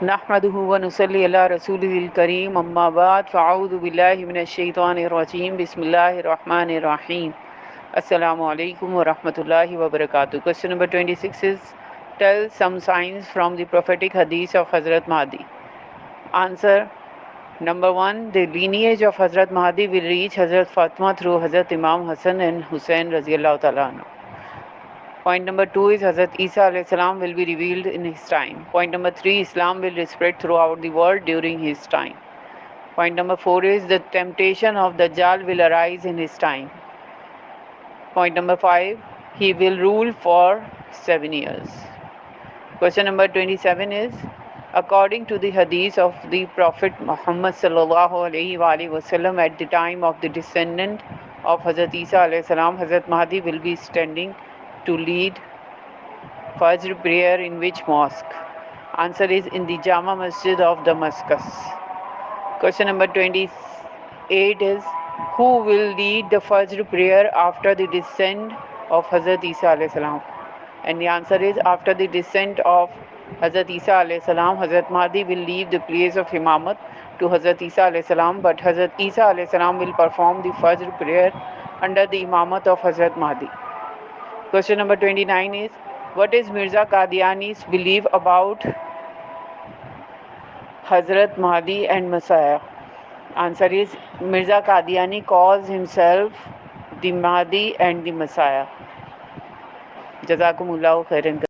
नहमदुहु व नुसल्ली अला रसूलिहिल करीम अम्मा बाद फ़अऊज़ु बिल्लाहि मिनश शैतानिर रजीम बिस्मिल्लाहिर रहमानिर रहीम अस्सलामु अलैकुम व रहमतुल्लाहि व बरकातुहू. Question number 26 is, tell some signs from the prophetic hadith of Hazrat Mahdi. Answer. Number 1, the lineage of Hazrat Mahdi will reach Hazrat Fatima through Hazrat Imam Hassan and Hussein radiyallahu ta'ala anhu. Point number 2 is Hazrat Isa alayhi salam will be revealed in his time. Point number 3, Islam will spread throughout the world during his time. Point number 4 is the temptation of Dajjal will arise in his time. Point number 5, he will rule for 7 years. Question number 27 is, according to the hadith of the Prophet Muhammad sallallahu alaihi wasallam, at the time of the descendant of Hazrat Isa alayhi salam, Hazrat Mahdi will be standing to lead Fajr prayer in which mosque? Answer is in the Jama Masjid of Damascus. Question number 28 is, who will lead the Fajr prayer after the descent of Hazrat Isa alayhi salam? And the answer is, after the descent of Hazrat Isa alayhi salam, Hazrat Mahdi will leave the place of Imamat to Hazrat Isa alayhi salam, but Hazrat Isa alayhi salam will perform the Fajr prayer under the Imamat of Hazrat Mahdi. Question number 29 is, what is Mirza Qadiani's belief about Hazrat Mahdi and Messiah? Answer is, Mirza Qadiani calls himself the Mahdi and the Messiah. Jazakumullahu khairan.